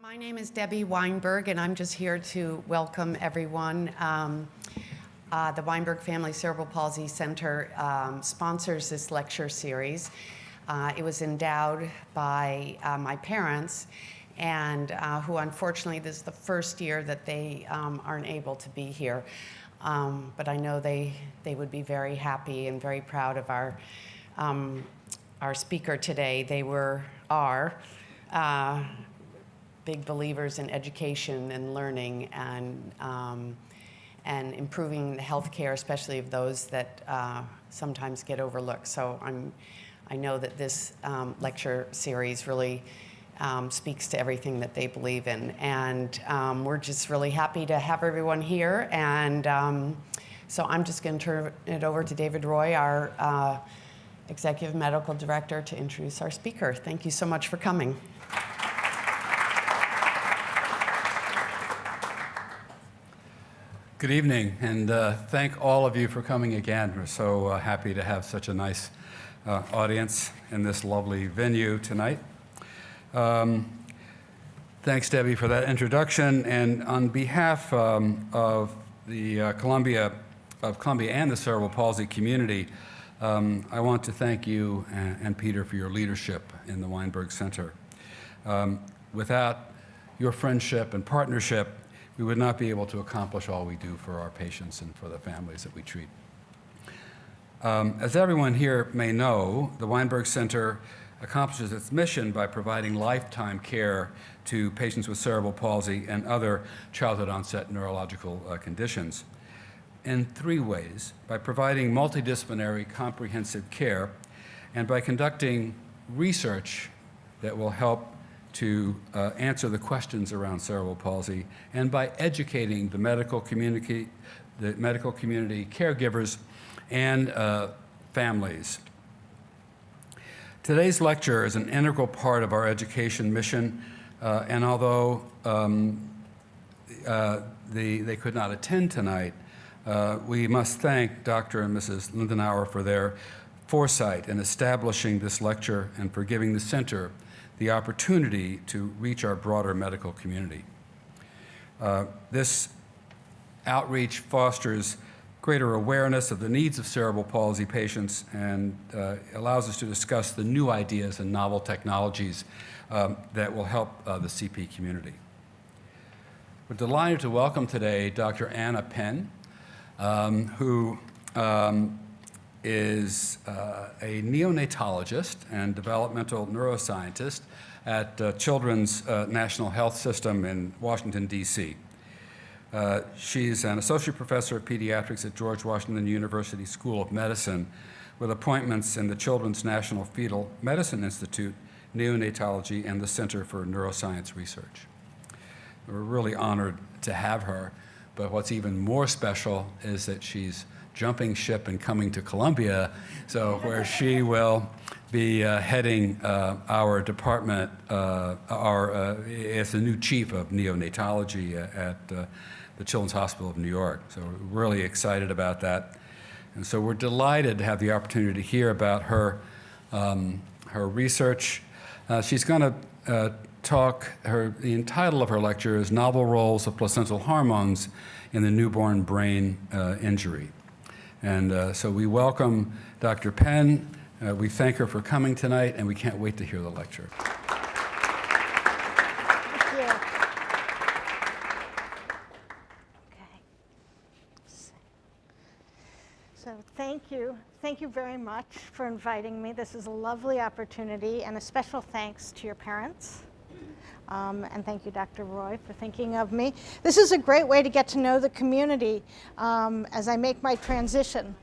My name is Debbie Weinberg, and I'm just here to welcome everyone. The Weinberg Family Cerebral Palsy Center sponsors this lecture series. It was endowed by my parents, and who unfortunately, this is the first year that they aren't able to be here. But I know they would be very happy and very proud of our speaker today. They are big believers in education and learning and improving the health care, especially of those that sometimes get overlooked. So I know that this lecture series really speaks to everything that they believe in. And we're just really happy to have everyone here. And so I'm just going to turn it over to David Roy, our Executive Medical Director, to introduce our speaker. Thank you so much for coming. Good evening, and thank all of you for coming again. We're so happy to have such a nice audience in this lovely venue tonight. Thanks, Debbie, for that introduction. And on behalf of the Columbia and the Cerebral Palsy community, I want to thank you and Peter for your leadership in the Weinberg Center. Without your friendship and partnership, we would not be able to accomplish all we do for our patients and for the families that we treat. As everyone here may know, the Weinberg Center accomplishes its mission by providing lifetime care to patients with cerebral palsy and other childhood-onset neurological conditions in three ways: by providing multidisciplinary comprehensive care, and by conducting research that will help to answer the questions around cerebral palsy, and by educating the medical community, caregivers, and families. Today's lecture is an integral part of our education mission, and although they could not attend tonight, we must thank Dr. and Mrs. Lindenauer for their foresight in establishing this lecture and for giving the center the opportunity to reach our broader medical community. This outreach fosters greater awareness of the needs of cerebral palsy patients and allows us to discuss the new ideas and novel technologies that will help the CP community. We're delighted to welcome today Dr. Anna Penn, who is a neonatologist and developmental neuroscientist at Children's National Health System in Washington, D.C. She's an associate professor of pediatrics at George Washington University School of Medicine with appointments in the Children's National Fetal Medicine Institute, Neonatology, and the Center for Neuroscience Research. We're really honored to have her, but what's even more special is that she's jumping ship and coming to Columbia, so where she will be heading our department, as the new chief of neonatology at the Children's Hospital of New York. So we're really excited about that. And so we're delighted to have the opportunity to hear about her research. She's going to talk, the title of her lecture is Novel Roles of Placental Hormones in the Newborn Brain Injury. And so we welcome Dr. Penn. We thank her for coming tonight, and we can't wait to hear the lecture. Thank you. Okay. So thank you. Thank you very much for inviting me. This is a lovely opportunity, and a special thanks to your parents. And thank you, Dr. Roy, for thinking of me. This is a great way to get to know the community as I make my transition.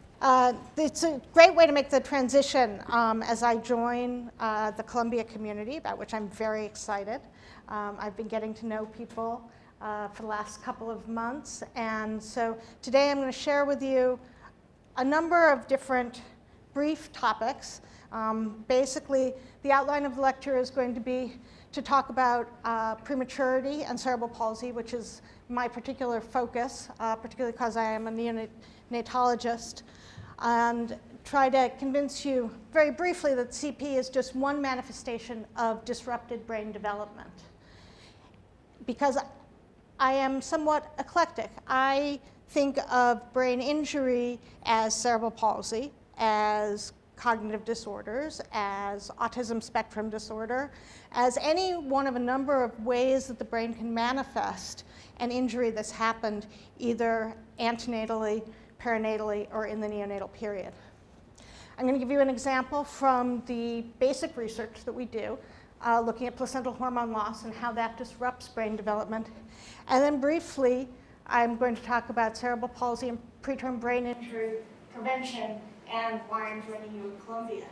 It's a great way to make the transition as I join the Columbia community, about which I'm very excited. I've been getting to know people for the last couple of months, and so today I'm going to share with you a number of different brief topics. Basically, the outline of the lecture is going to be to talk about prematurity and cerebral palsy, which is my particular focus, particularly because I am a neonatologist, and try to convince you very briefly that CP is just one manifestation of disrupted brain development. because I am somewhat eclectic. I think of brain injury as cerebral palsy, as cognitive disorders, as autism spectrum disorder, as any one of a number of ways that the brain can manifest an injury that's happened either antenatally, perinatally, or in the neonatal period. I'm going to give you an example from the basic research that we do, looking at placental hormone loss and how that disrupts brain development. And then briefly, I'm going to talk about cerebral palsy and preterm brain injury prevention and why I'm joining you in Columbia.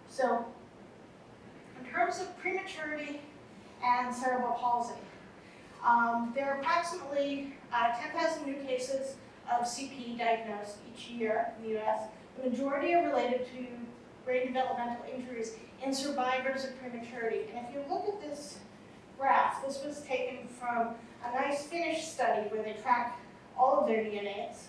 So, in terms of prematurity and cerebral palsy, there are approximately 10,000 new cases of CP diagnosed each year in the US. The majority are related to brain developmental injuries in survivors of prematurity. And if you look at this graph, this was taken from a nice Finnish study where they track all of their neonates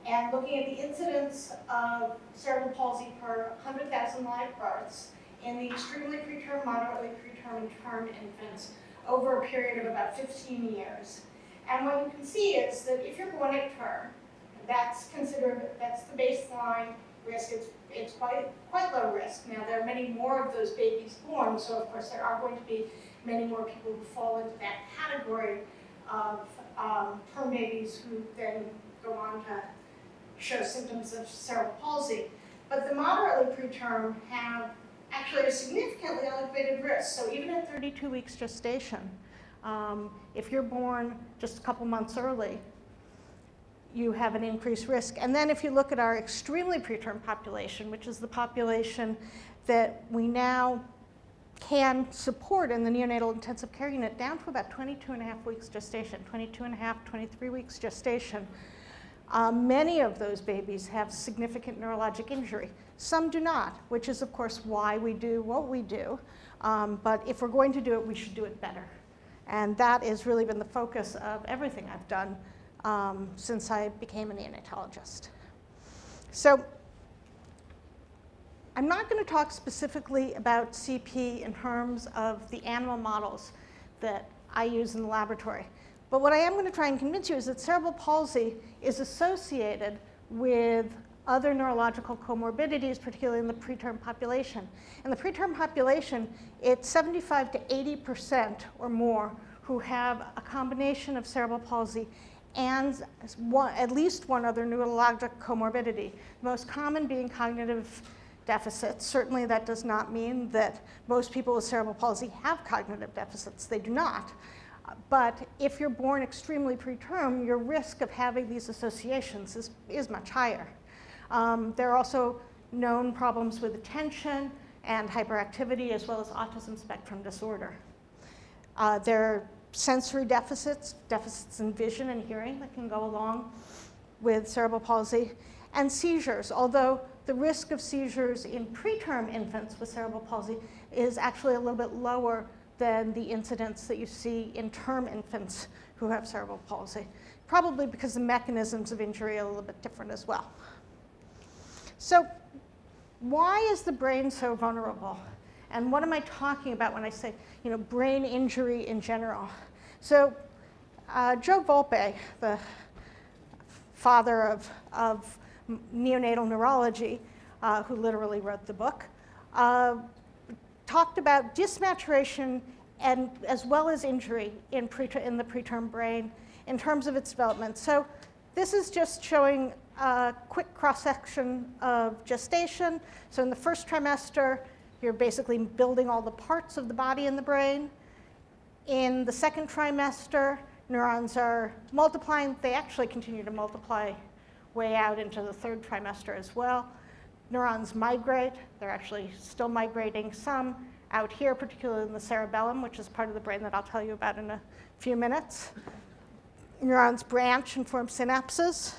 and looking at the incidence of cerebral palsy per 100,000 live births in the extremely preterm, moderately preterm, and term infants over a period of about 15 years. And what you can see is that if you're born at term, that's the baseline risk. It's quite low risk. Now, there are many more of those babies born, so of course there are going to be many more people who fall into that category of term babies who then go on to show symptoms of cerebral palsy. But the moderately preterm have actually a significantly elevated risk. So even at 32 weeks gestation, if you're born just a couple months early, you have an increased risk. And then if you look at our extremely preterm population, which is the population that we now can support in the neonatal intensive care unit down to about 22 and a half weeks gestation, 22 and a half, 23 weeks gestation, many of those babies have significant neurologic injury. Some do not, which is of course why we do what we do. But if we're going to do it, we should do it better. And that has really been the focus of everything I've done since I became a neonatologist. So I'm not going to talk specifically about CP in terms of the animal models that I use in the laboratory. But what I am going to try and convince you is that cerebral palsy is associated with other neurological comorbidities, particularly in the preterm population. In the preterm population, it's 75 to 80% or more who have a combination of cerebral palsy and at least one other neurologic comorbidity, the most common being cognitive deficits. Certainly that does not mean that most people with cerebral palsy have cognitive deficits. They do not. But if you're born extremely preterm, your risk of having these associations is much higher. There are also known problems with attention and hyperactivity, as well as autism spectrum disorder. There are sensory deficits in vision and hearing that can go along with cerebral palsy, and seizures, although the risk of seizures in preterm infants with cerebral palsy is actually a little bit lower than the incidence that you see in term infants who have cerebral palsy, probably because the mechanisms of injury are a little bit different as well. So why is the brain so vulnerable? And what am I talking about when I say, brain injury in general? So Joe Volpe, the father of neonatal neurology, who literally wrote the book, talked about dysmaturation and as well as injury in the preterm brain in terms of its development. So this is just showing a quick cross-section of gestation. So in the first trimester, you're basically building all the parts of the body in the brain. In the second trimester, neurons are multiplying. They actually continue to multiply way out into the third trimester as well. Neurons migrate. They're actually still migrating some out here, particularly in the cerebellum, which is part of the brain that I'll tell you about in a few minutes. Neurons branch and form synapses.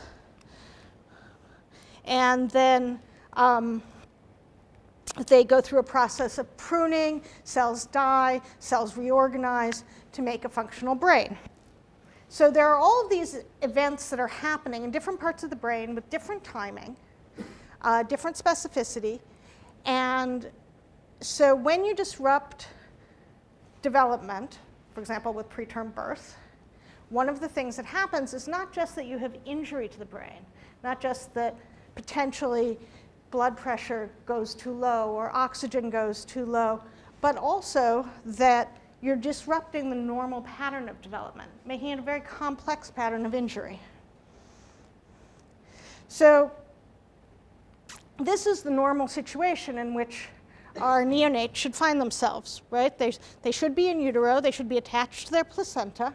And then they go through a process of pruning, cells die, cells reorganize to make a functional brain. So there are all of these events that are happening in different parts of the brain with different timing, different specificity. And so when you disrupt development for example, with preterm birth, one of the things that happens is not just that you have injury to the brain, not just that potentially blood pressure goes too low or oxygen goes too low, but also that you're disrupting the normal pattern of development, making it a very complex pattern of injury. So this is the normal situation in which our neonates should find themselves, right? They should be in utero, they should be attached to their placenta,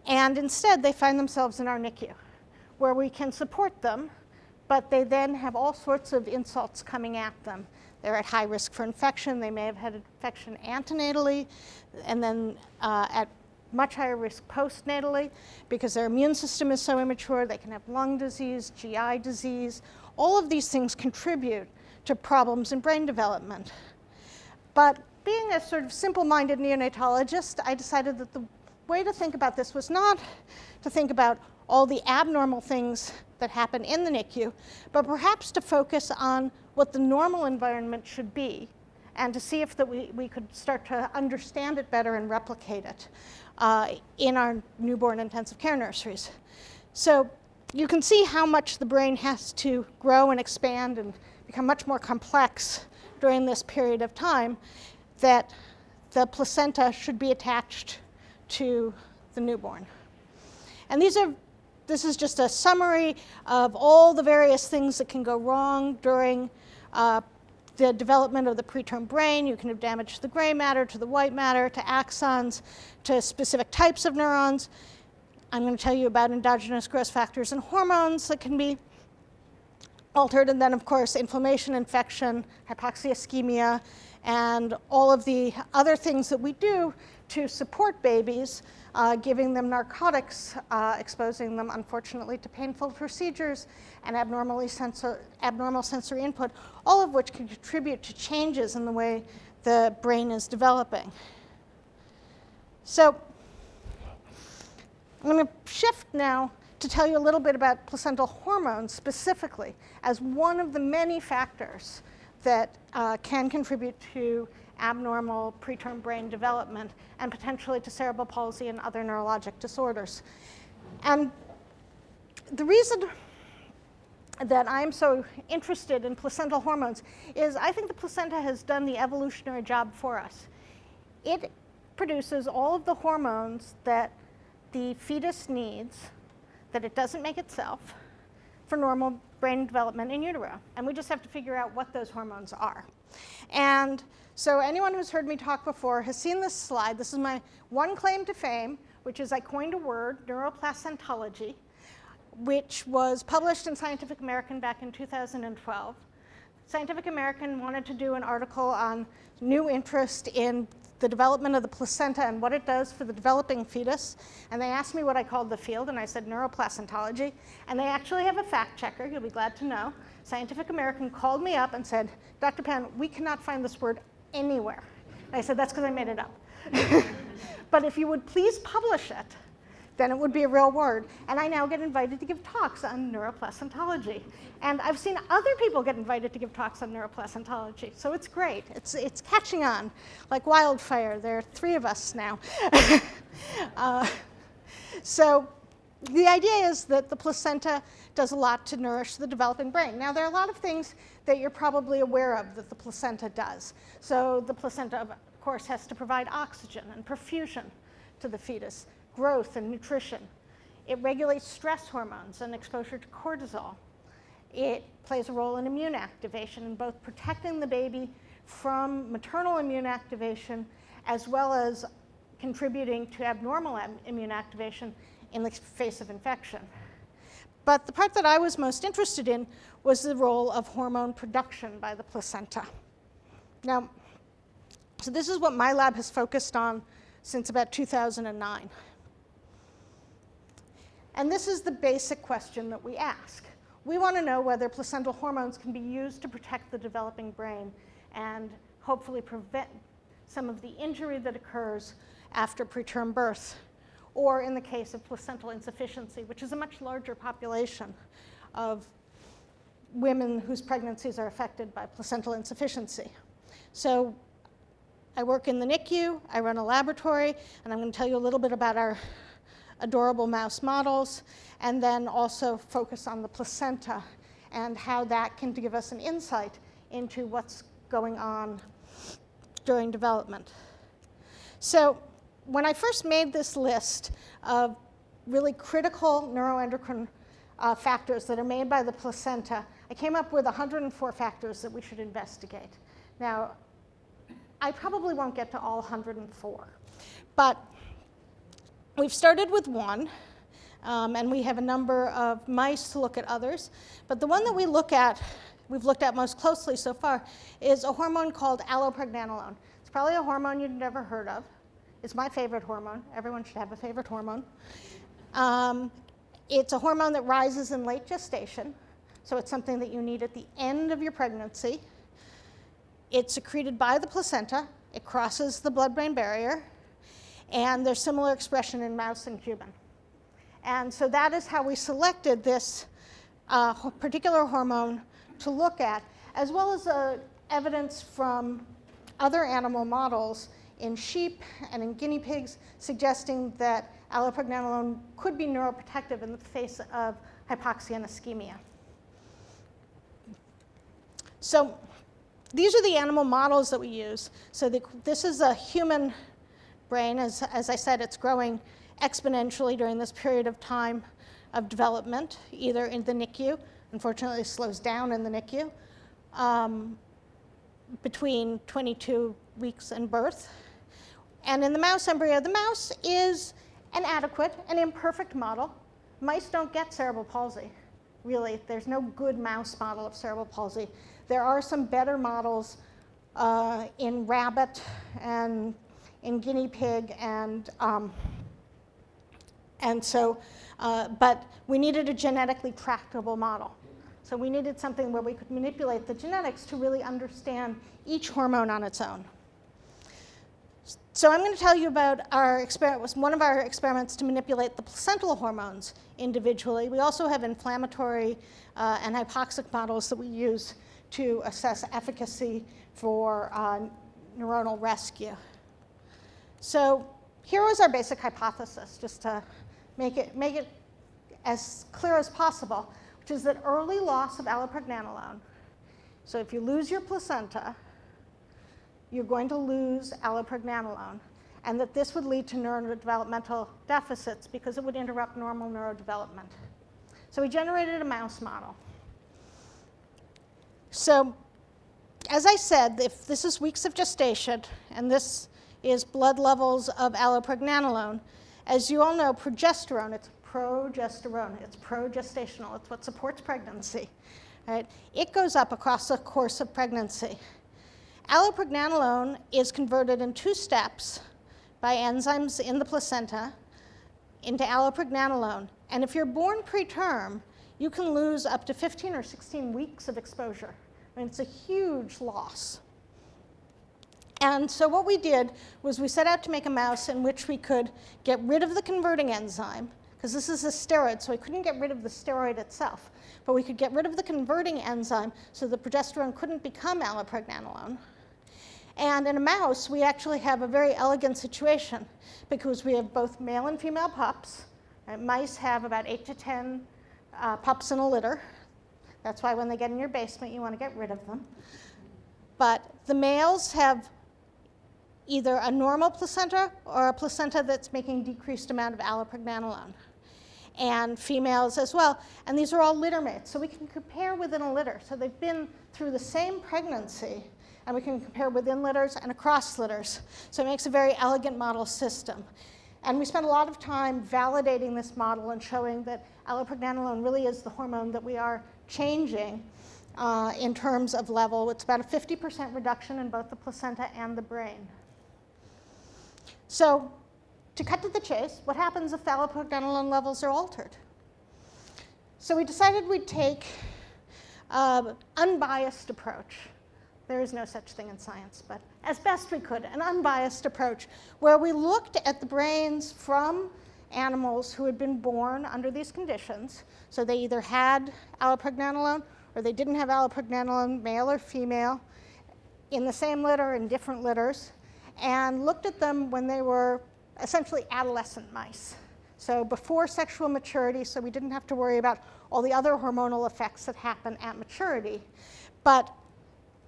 and instead they find themselves in our NICU, where we can support them, but they then have all sorts of insults coming at them. They're at high risk for infection, they may have had infection antenatally, and then at much higher risk postnatally because their immune system is so immature. They can have lung disease, GI disease. All of these things contribute to problems in brain development. But being a sort of simple-minded neonatologist, I decided that the way to think about this was not to think about all the abnormal things that happen in the NICU, but perhaps to focus on what the normal environment should be and to see if we could start to understand it better and replicate it in our newborn intensive care nurseries. So you can see how much the brain has to grow and expand and become much more complex during this period of time, that the placenta should be attached to the newborn. And this is just a summary of all the various things that can go wrong during the development of the preterm brain. You can have damage to the gray matter, to the white matter, to axons, to specific types of neurons. I'm going to tell you about endogenous growth factors and hormones that can be altered, and then of course inflammation, infection, hypoxia, ischemia, and all of the other things that we do to support babies, giving them narcotics, exposing them unfortunately to painful procedures and abnormal sensory input, all of which can contribute to changes in the way the brain is developing. So I'm going to shift now to tell you a little bit about placental hormones specifically as one of the many factors that can contribute to abnormal preterm brain development and potentially to cerebral palsy and other neurologic disorders. And the reason that I'm so interested in placental hormones is I think the placenta has done the evolutionary job for us. It produces all of the hormones that the fetus needs, that it doesn't make itself, for normal brain development in utero. And we just have to figure out what those hormones are. And so anyone who's heard me talk before has seen this slide. This is my one claim to fame, which is I coined a word, neuroplacentology, which was published in Scientific American back in 2012. Scientific American wanted to do an article on new interest in the development of the placenta and what it does for the developing fetus. And they asked me what I called the field, and I said neuroplacentology. And they actually have a fact checker, you'll be glad to know. Scientific American called me up and said, Dr. Penn, we cannot find this word anywhere. And I said, that's because I made it up. But if you would please publish it, then it would be a real word. And I now get invited to give talks on neuroplacentology. And I've seen other people get invited to give talks on neuroplacentology. So it's great. It's catching on like wildfire. There are 3 of us now. So the idea is that the placenta does a lot to nourish the developing brain. Now, there are a lot of things that you're probably aware of that the placenta does. So the placenta, of course, has to provide oxygen and perfusion to the fetus, growth and nutrition. It regulates stress hormones and exposure to cortisol. It plays a role in immune activation in both protecting the baby from maternal immune activation as well as contributing to abnormal immune activation in the face of infection. But the part that I was most interested in was the role of hormone production by the placenta. Now, so this is what my lab has focused on since about 2009. And this is the basic question that we ask. We want to know whether placental hormones can be used to protect the developing brain and hopefully prevent some of the injury that occurs after preterm birth, or in the case of placental insufficiency, which is a much larger population of women whose pregnancies are affected by placental insufficiency. So I work in the NICU, I run a laboratory, and I'm going to tell you a little bit about our adorable mouse models, and then also focus on the placenta and how that can give us an insight into what's going on during development. So when I first made this list of really critical neuroendocrine factors that are made by the placenta, I came up with 104 factors that we should investigate. Now, I probably won't get to all 104, but we've started with one, and we have a number of mice to look at others. But the one that we've looked at most closely so far, is a hormone called allopregnanolone. It's probably a hormone you've never heard of. It's my favorite hormone. Everyone should have a favorite hormone. It's a hormone that rises in late gestation, so it's something that you need at the end of your pregnancy. It's secreted by the placenta. It crosses the blood-brain barrier, and there's similar expression in mouse and human. And so that is how we selected this particular hormone to look at, as well as evidence from other animal models in sheep and in guinea pigs, suggesting that allopregnanolone could be neuroprotective in the face of hypoxia and ischemia. So these are the animal models that we use. So this is a human brain. As I said, it's growing exponentially during this period of time of development, either in the NICU, unfortunately it slows down in the NICU, between 22 weeks and birth. And in the mouse embryo, the mouse is an adequate and imperfect model. Mice don't get cerebral palsy, really. There's no good mouse model of cerebral palsy. There are some better models in rabbit and in guinea pig, but we needed a genetically tractable model. So we needed something where we could manipulate the genetics to really understand each hormone on its own. So I'm going to tell you about our experiment, one of our experiments to manipulate the placental hormones individually. We also have inflammatory and hypoxic models that we use to assess efficacy for neuronal rescue. So here was our basic hypothesis, just to make it as clear as possible, which is that early loss of allopregnanolone, so if you lose your placenta, you're going to lose allopregnanolone, and that this would lead to neurodevelopmental deficits because it would interrupt normal neurodevelopment. So we generated a mouse model. So as I said, if this is weeks of gestation, and this is blood levels of allopregnanolone, as you all know, progesterone, it's progesterone, it's progestational, it's what supports pregnancy, right? It goes up across the course of pregnancy. Allopregnanolone is converted in 2 steps by enzymes in the placenta into allopregnanolone. And if you're born preterm, you can lose up to 15 or 16 weeks of exposure. I mean, it's a huge loss. And so what we did was we set out to make a mouse in which we could get rid of the converting enzyme, because this is a steroid, so we couldn't get rid of the steroid itself. But we could get rid of the converting enzyme so the progesterone couldn't become allopregnanolone. And in a mouse, we actually have a very elegant situation because we have both male and female pups. Mice have about 8 to 10 pups in a litter. That's why when they get in your basement, you want to get rid of them. But the males have either a normal placenta or a placenta that's making decreased amount of allopregnanolone, and females as well. And these are all litter mates, so we can compare within a litter. So they've been through the same pregnancy, and we can compare within litters and across litters. So it makes a very elegant model system. And we spent a lot of time validating this model and showing that allopregnanolone really is the hormone that we are changing in terms of level. It's about a 50% reduction in both the placenta and the brain. So to cut to the chase, what happens if allopregnanolone levels are altered? So we decided we'd take an unbiased approach. There is no such thing in science, but as best we could, an unbiased approach where we looked at the brains from animals who had been born under these conditions. So they either had allopregnanolone or they didn't have allopregnanolone, male or female, in the same litter, in different litters. and looked at them when they were essentially adolescent mice. So before sexual maturity, so we didn't have to worry about all the other hormonal effects that happen at maturity. But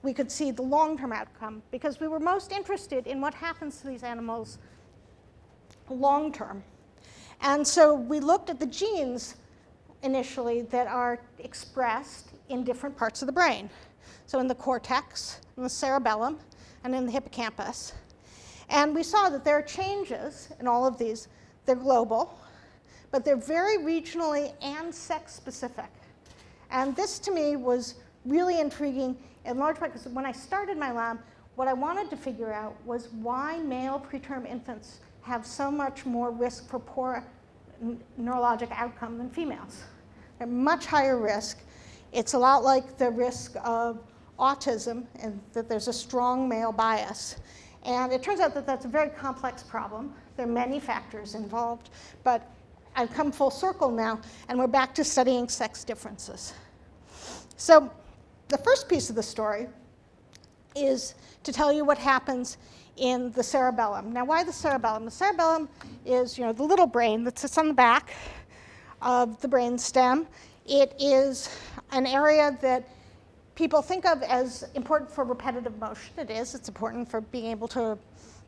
we could see the long-term outcome because we were most interested in what happens to these animals long-term. And so we looked at the genes initially that are expressed in different parts of the brain. So in the cortex, in the cerebellum, and in the hippocampus. And we saw that there are changes in all of these. They're global, but they're very regionally and sex-specific. And this, to me, was really intriguing, in large part because when I started my lab, what I wanted to figure out was why male preterm infants have so much more risk for poor neurologic outcome than females. They're much higher risk. It's a lot like the risk of autism, and that there's a strong male bias. And it turns out that that's a very complex problem. There are many factors involved, but I've come full circle now, and we're back to studying sex differences. So the first piece of the story is to tell you what happens in the cerebellum. Now, why the cerebellum? The cerebellum is, the little brain that sits on the back of the brain stem. It is an area that people think of as important for repetitive motion. It is. It's important for being able to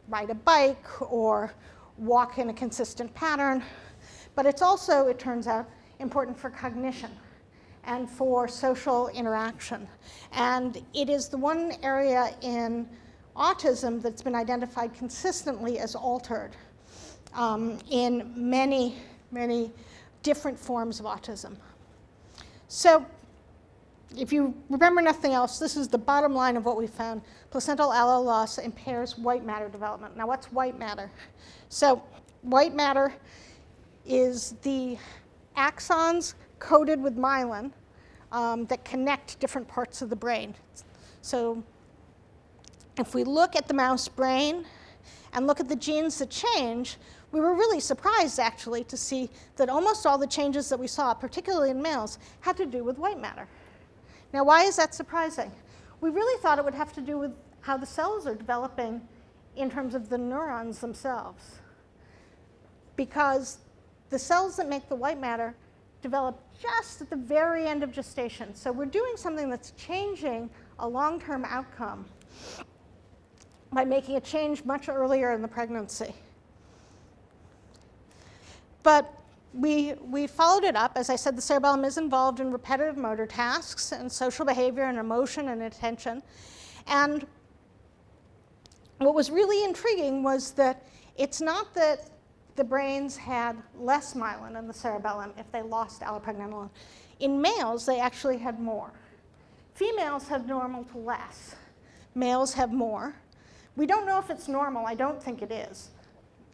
ride a bike or walk in a consistent pattern. But it's also, it turns out, important for cognition and for social interaction. And it is the one area in autism that's been identified consistently as altered in many, many different forms of autism. So if you remember nothing else, this is the bottom line of what we found. Placental ALLO loss impairs white matter development. Now, what's white matter? So white matter is the axons coated with myelin that connect different parts of the brain. So if we look at the mouse brain and look at the genes that change, we were really surprised, actually, to see that almost all the changes that we saw, particularly in males, had to do with white matter. Now, why is that surprising? We really thought it would have to do with how the cells are developing in terms of the neurons themselves. Because the cells that make the white matter develop just at the very end of gestation. So we're doing something that's changing a long-term outcome by making a change much earlier in the pregnancy. But we followed it up. As I said, the cerebellum is involved in repetitive motor tasks and social behavior and emotion and attention. And what was really intriguing was that it's not that the brains had less myelin in the cerebellum if they lost allopregnanolone. In males, they actually had more. Females have normal to less. Males have more. We don't know if it's normal. I don't think it is.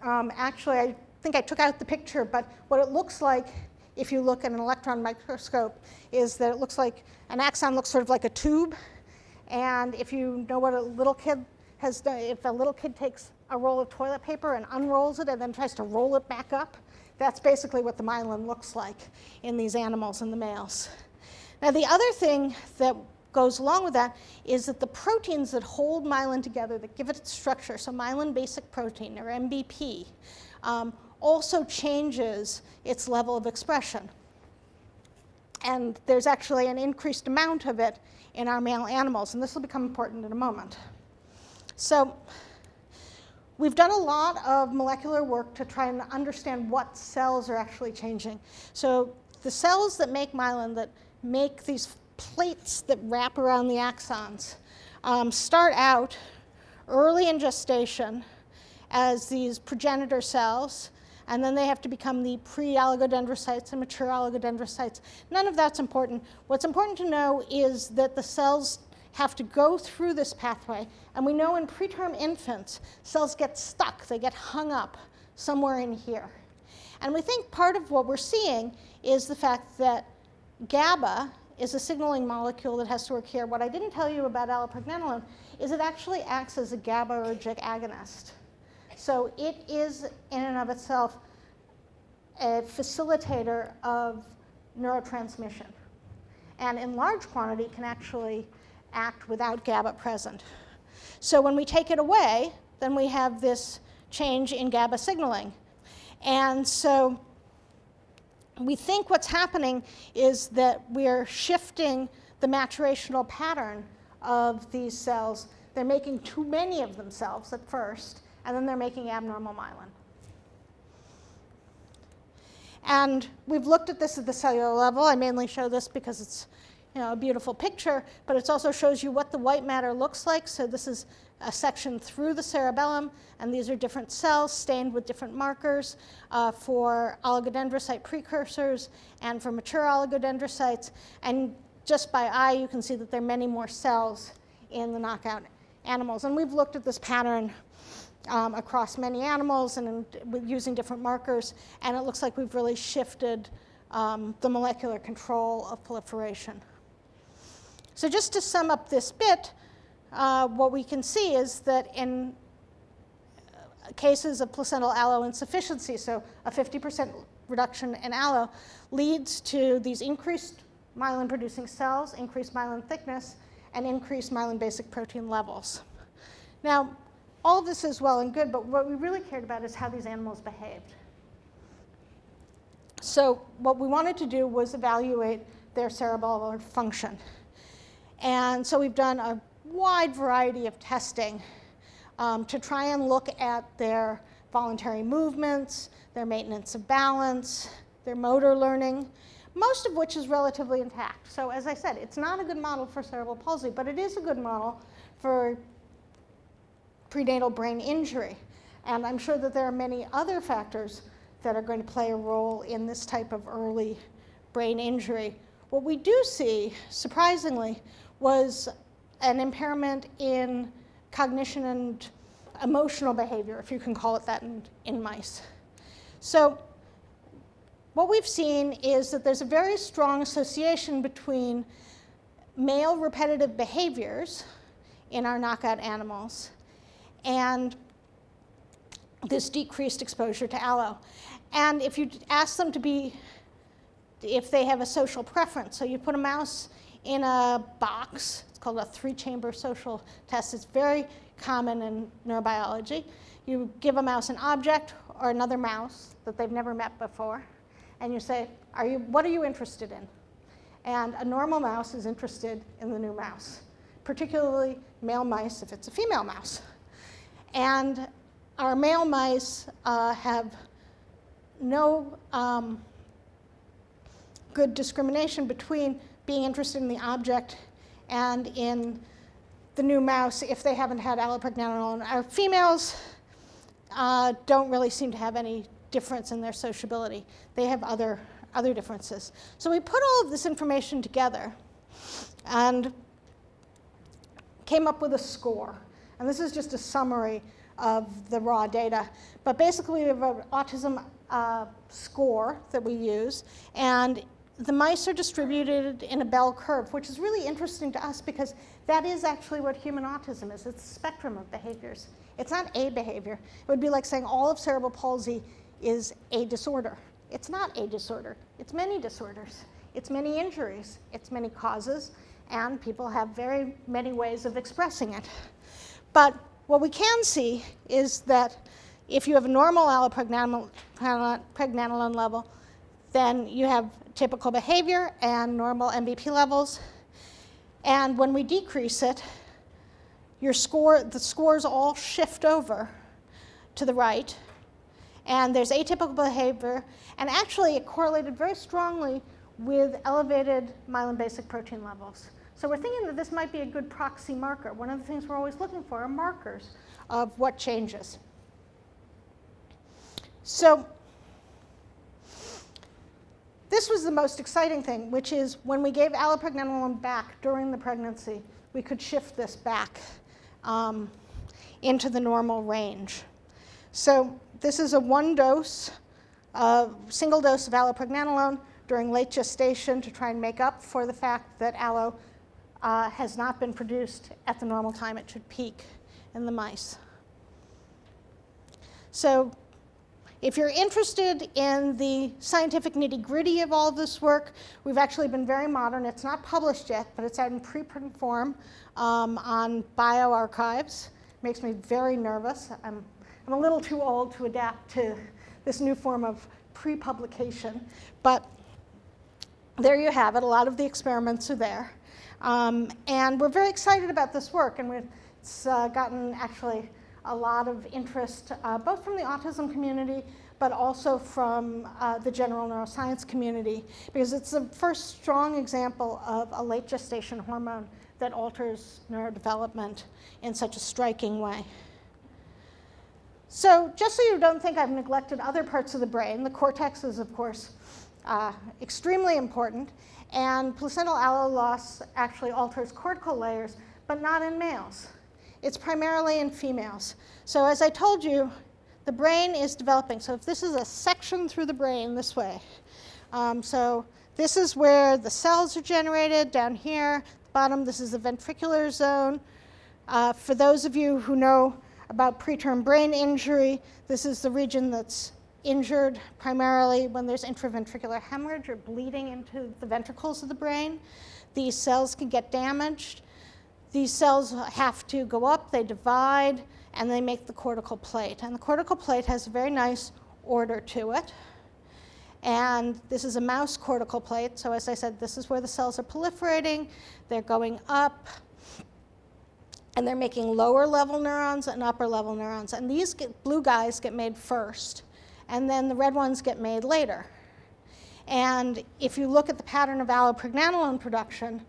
Actually, I think I took out the picture, but what it looks like if you look at an electron microscope is that it looks like an axon looks sort of like a tube. And if you know what a little kid has done, if a little kid takes a roll of toilet paper and unrolls it and then tries to roll it back up, that's basically what the myelin looks like in these animals, in the males. Now, the other thing that goes along with that is that the proteins that hold myelin together, that give it its structure, so myelin basic protein, or MBP, also changes its level of expression. And there's actually an increased amount of it in our male animals, and this will become important in a moment. So we've done a lot of molecular work to try and understand what cells are actually changing. So the cells that make myelin, that make these plates that wrap around the axons, start out early in gestation as these progenitor cells, and then they have to become the pre-oligodendrocytes and mature oligodendrocytes. None of that's important. What's important to know is that the cells have to go through this pathway, and we know in preterm infants, cells get stuck, they get hung up somewhere in here. And we think part of what we're seeing is the fact that GABA is a signaling molecule that has to work here. What I didn't tell you about allopregnanolone is it actually acts as a GABAergic agonist. So it is, in and of itself, a facilitator of neurotransmission. And in large quantity can actually act without GABA present. So when we take it away, then we have this change in GABA signaling. And so we think what's happening is that we're shifting the maturational pattern of these cells. They're making too many of themselves at first, and then they're making abnormal myelin. And we've looked at this at the cellular level. I mainly show this because it's a beautiful picture, but it also shows you what the white matter looks like. So this is a section through the cerebellum, and these are different cells stained with different markers for oligodendrocyte precursors and for mature oligodendrocytes. And just by eye, you can see that there are many more cells in the knockout animals. And we've looked at this pattern across many animals and using different markers, and it looks like we've really shifted the molecular control of proliferation. So just to sum up this bit, what we can see is that in cases of placental allo insufficiency, so a 50% reduction in allo leads to these increased myelin-producing cells, increased myelin thickness, and increased myelin basic protein levels. Now, all of this is well and good, but what we really cared about is how these animals behaved. So what we wanted to do was evaluate their cerebellar function. And so we've done a wide variety of testing to try and look at their voluntary movements, their maintenance of balance, their motor learning, most of which is relatively intact. So as I said, it's not a good model for cerebral palsy, but it is a good model for prenatal brain injury. And I'm sure that there are many other factors that are going to play a role in this type of early brain injury. What we do see, surprisingly, was an impairment in cognition and emotional behavior, if you can call it that, in mice. So what we've seen is that there's a very strong association between male repetitive behaviors in our knockout animals and this decreased exposure to allo. And if you ask them if they have a social preference, so you put a mouse in a box, it's called a 3-chamber social test, it's very common in neurobiology. You give a mouse an object or another mouse that they've never met before, and you say, what are you interested in? And a normal mouse is interested in the new mouse, particularly male mice if it's a female mouse. And our male mice have no good discrimination between being interested in the object and in the new mouse if they haven't had allopregnanolone. Our females don't really seem to have any difference in their sociability. They have other differences. So we put all of this information together and came up with a score. And this is just a summary of the raw data. But basically, we have an autism score that we use. And the mice are distributed in a bell curve, which is really interesting to us because that is actually what human autism is. It's a spectrum of behaviors. It's not a behavior. It would be like saying all of cerebral palsy is a disorder. It's not a disorder. It's many disorders. It's many injuries. It's many causes. And people have very many ways of expressing it. But what we can see is that if you have a normal allopregnanolone level, then you have typical behavior and normal MBP levels. And when we decrease it, the scores all shift over to the right. And there's atypical behavior. And actually, it correlated very strongly with elevated myelin basic protein levels. So we're thinking that this might be a good proxy marker. One of the things we're always looking for are markers of what changes. So this was the most exciting thing, which is when we gave allopregnanolone back during the pregnancy, we could shift this back into the normal range. So this is a single dose of allopregnanolone during late gestation to try and make up for the fact that allo has not been produced at the normal time it should peak in the mice. So if you're interested in the scientific nitty-gritty of all of this work, we've actually been very modern. It's not published yet, but it's out in preprint form on bioarchives. makes me very nervous. I'm a little too old to adapt to this new form of pre-publication, but there you have it. A lot of the experiments are there. And we're very excited about this work, and it's gotten actually a lot of interest, both from the autism community, but also from the general neuroscience community, because it's the first strong example of a late gestation hormone that alters neurodevelopment in such a striking way. So just so you don't think I've neglected other parts of the brain, the cortex is, of course, extremely important, and placental allo loss actually alters cortical layers, but not in males. It's primarily in females. So as I told you, the brain is developing. So if this is a section through the brain this way, so this is where the cells are generated. Down here, at the bottom, this is the ventricular zone. For those of you who know about preterm brain injury, this is the region that's injured primarily when there's intraventricular hemorrhage or bleeding into the ventricles of the brain. These cells can get damaged. These cells have to go up, they divide, and they make the cortical plate. And the cortical plate has a very nice order to it. And this is a mouse cortical plate. So as I said, this is where the cells are proliferating. They're going up, and they're making lower level neurons and upper level neurons. And these blue guys get made first, and then the red ones get made later. And if you look at the pattern of allopregnanolone production,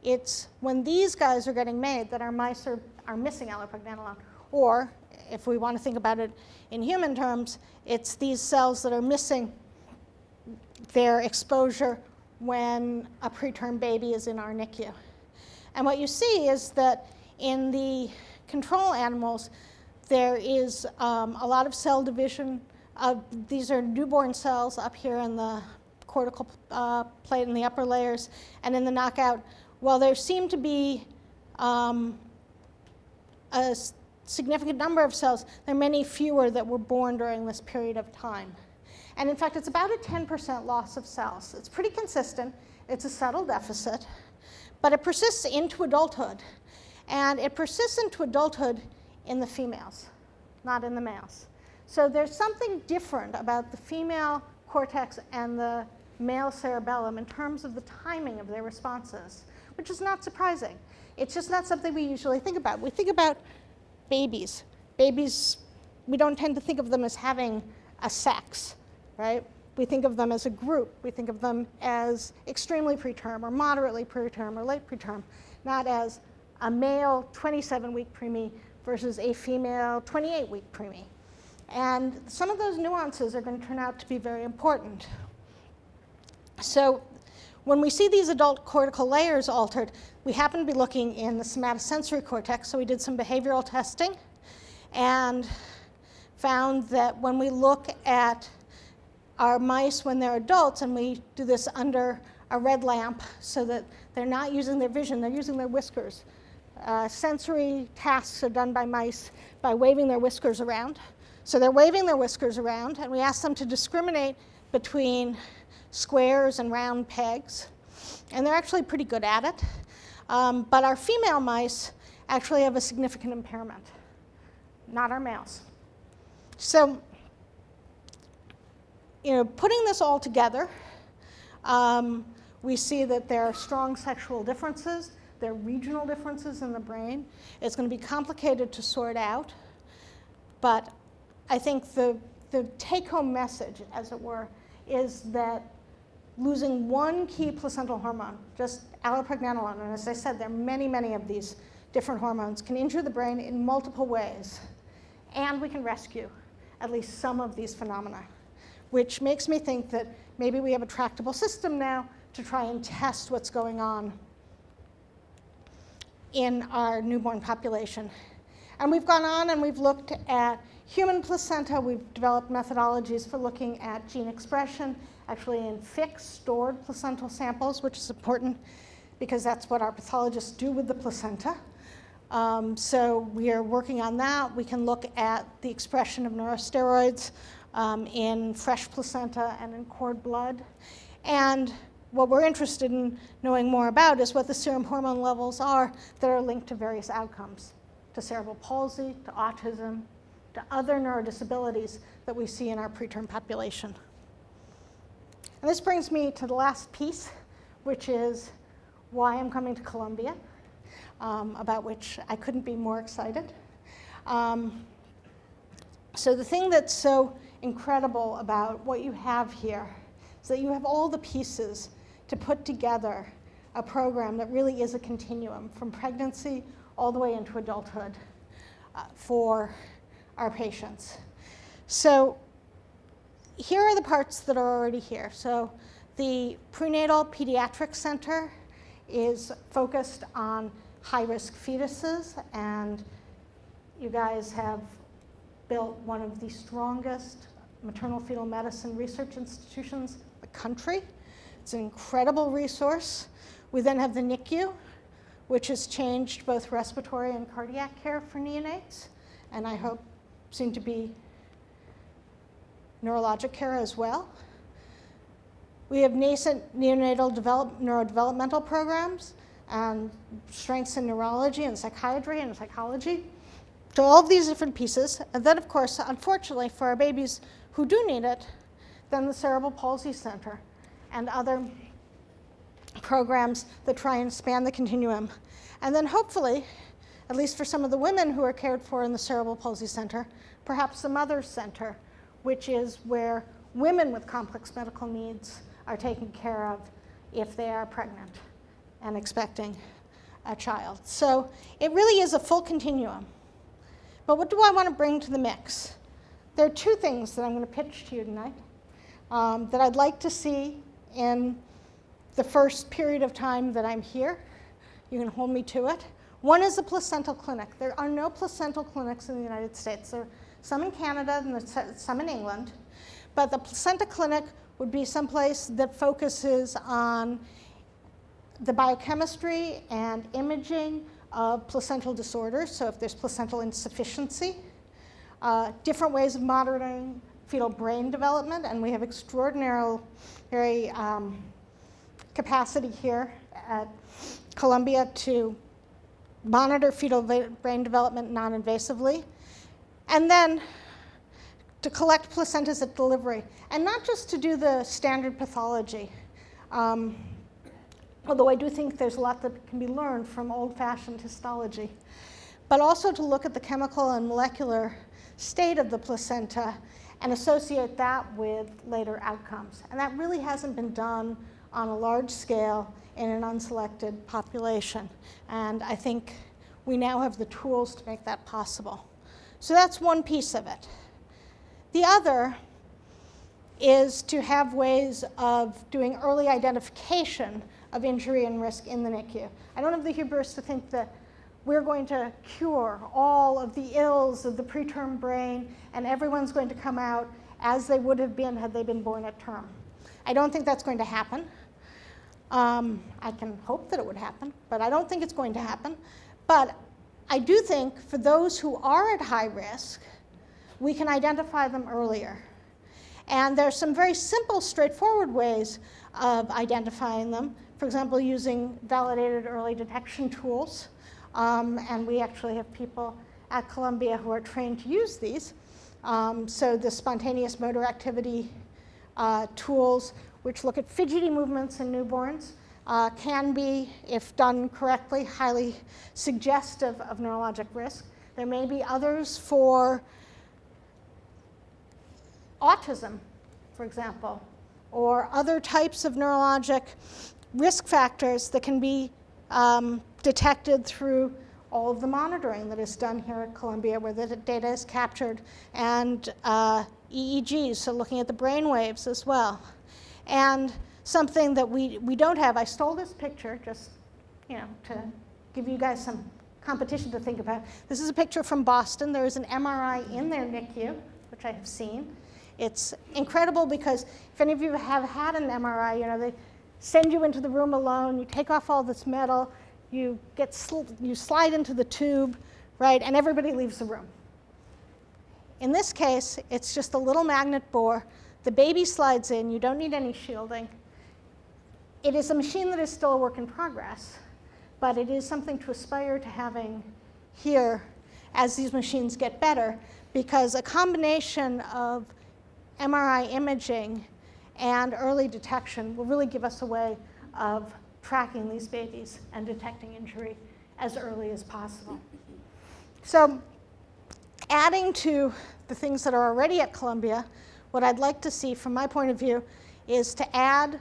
it's when these guys are getting made that our mice are missing allopregnanolone. Or, if we want to think about it in human terms, it's these cells that are missing their exposure when a preterm baby is in our NICU. And what you see is that in the control animals, there is a lot of cell division. These are newborn cells up here in the cortical plate in the upper layers, and in the knockout, while there seem to be a significant number of cells, there are many fewer that were born during this period of time. And in fact, it's about a 10% loss of cells. It's pretty consistent. It's a subtle deficit, but it persists into adulthood. And it persists into adulthood in the females, not in the males. So there's something different about the female cortex and the male cerebellum in terms of the timing of their responses, which is not surprising. It's just not something we usually think about. We think about babies. Babies, we don't tend to think of them as having a sex, right? We think of them as a group. We think of them as extremely preterm or moderately preterm or late preterm, not as a male 27-week preemie versus a female 28-week preemie. And some of those nuances are going to turn out to be very important. So when we see these adult cortical layers altered, we happen to be looking in the somatosensory cortex. So we did some behavioral testing and found that when we look at our mice when they're adults, and we do this under a red lamp so that they're not using their vision, they're using their whiskers. Sensory tasks are done by mice by waving their whiskers around. So they're waving their whiskers around, and we ask them to discriminate between squares and round pegs. And they're actually pretty good at it. But our female mice actually have a significant impairment, not our males. So, putting this all together, we see that there are strong sexual differences. There are regional differences in the brain. It's going to be complicated to sort out. But I think the take-home message, as it were, is that losing one key placental hormone, just allopregnanolone, and as I said, there are many, many of these different hormones, can injure the brain in multiple ways. And we can rescue at least some of these phenomena, which makes me think that maybe we have a tractable system now to try and test what's going on in our newborn population. And we've gone on and we've looked at human placenta. We've developed methodologies for looking at gene expression, actually in fixed, stored placental samples, which is important because that's what our pathologists do with the placenta. So we are working on that. We can look at the expression of neurosteroids in fresh placenta and in cord blood. And what we're interested in knowing more about is what the serum hormone levels are that are linked to various outcomes, to cerebral palsy, to autism, to other neurodisabilities that we see in our preterm population. And this brings me to the last piece, which is why I'm coming to Columbia, about which I couldn't be more excited. So the thing that's so incredible about what you have here is that you have all the pieces to put together a program that really is a continuum from pregnancy all the way into adulthood for our patients. So here are the parts that are already here. So the prenatal pediatric center is focused on high-risk fetuses, and you guys have built one of the strongest maternal fetal medicine research institutions in the country. It's an incredible resource. We then have the NICU, which has changed both respiratory and cardiac care for neonates, and I hope soon to be neurologic care as well. We have nascent neonatal neurodevelopmental programs and strengths in neurology and psychiatry and psychology. So all of these different pieces. And then, of course, unfortunately, for our babies who do need it, then the Cerebral Palsy Center and other programs that try and span the continuum. And then hopefully, at least for some of the women who are cared for in the Cerebral Palsy Center, perhaps the Mother's Center, which is where women with complex medical needs are taken care of if they are pregnant and expecting a child. So it really is a full continuum. But what do I want to bring to the mix? There are two things that I'm going to pitch to you tonight that I'd like to see in the first period of time that I'm here. You can hold me to it. One is a placental clinic. There are no placental clinics in the United States. There are some in Canada and some in England. But the placenta clinic would be someplace that focuses on the biochemistry and imaging of placental disorders, so if there's placental insufficiency, different ways of monitoring fetal brain development, and we have extraordinary capacity here at Columbia to monitor fetal brain development non-invasively, and then to collect placentas at delivery, and not just to do the standard pathology. Although I do think there's a lot that can be learned from old-fashioned histology, but also to look at the chemical and molecular state of the placenta and associate that with later outcomes. And that really hasn't been done on a large scale in an unselected population. And I think we now have the tools to make that possible. So that's one piece of it. The other is to have ways of doing early identification of injury and risk in the NICU. I don't have the hubris to think that we're going to cure all of the ills of the preterm brain and everyone's going to come out as they would have been had they been born at term. I don't think that's going to happen. I can hope that it would happen, but I don't think it's going to happen. But I do think for those who are at high risk, we can identify them earlier. And there's some very simple, straightforward ways of identifying them. For example, using validated early detection tools. And we actually have people at Columbia who are trained to use these. So the spontaneous motor activity tools, which look at fidgety movements in newborns, can be, if done correctly, highly suggestive of neurologic risk. There may be others for autism, for example, or other types of neurologic risk factors that can be detected through all of the monitoring that is done here at Columbia, where the data is captured, and EEGs, so looking at the brain waves as well. And something that we don't have, I stole this picture just to give you guys some competition to think about. This is a picture from Boston. There is an MRI in their NICU, which I have seen. It's incredible because if any of you have had an MRI, they send you into the room alone, you take off all this metal, you slide into the tube, right, and everybody leaves the room. In this case, it's just a little magnet bore. The baby slides in, you don't need any shielding. It is a machine that is still a work in progress, but it is something to aspire to having here as these machines get better, because a combination of MRI imaging and early detection will really give us a way of tracking these babies and detecting injury as early as possible. So adding to the things that are already at Columbia, what I'd like to see from my point of view is to add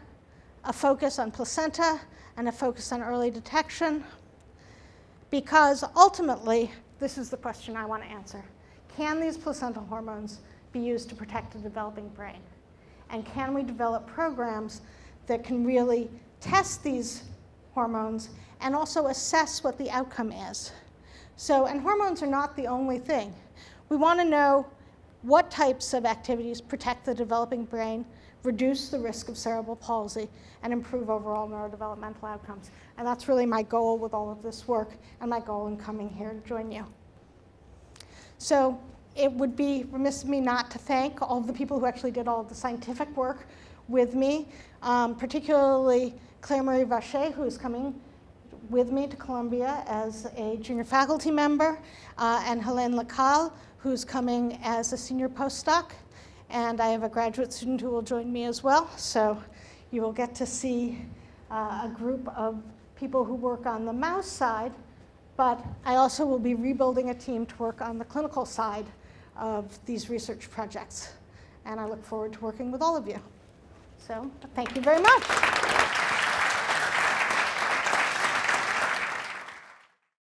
a focus on placenta and a focus on early detection, because ultimately, this is the question I want to answer. Can these placental hormones be used to protect a developing brain? And can we develop programs that can really test these hormones and also assess what the outcome is? So, and hormones are not the only thing. We want to know what types of activities protect the developing brain, reduce the risk of cerebral palsy, and improve overall neurodevelopmental outcomes. And that's really my goal with all of this work and my goal in coming here to join you. So it would be remiss of me not to thank all of the people who actually did all of the scientific work with me, particularly Claire Marie Vacher, who is coming with me to Columbia as a junior faculty member, and Helene Lacalle, who's coming as a senior postdoc. And I have a graduate student who will join me as well. So you will get to see a group of people who work on the mouse side, but I also will be rebuilding a team to work on the clinical side of these research projects. And I look forward to working with all of you. So thank you very much.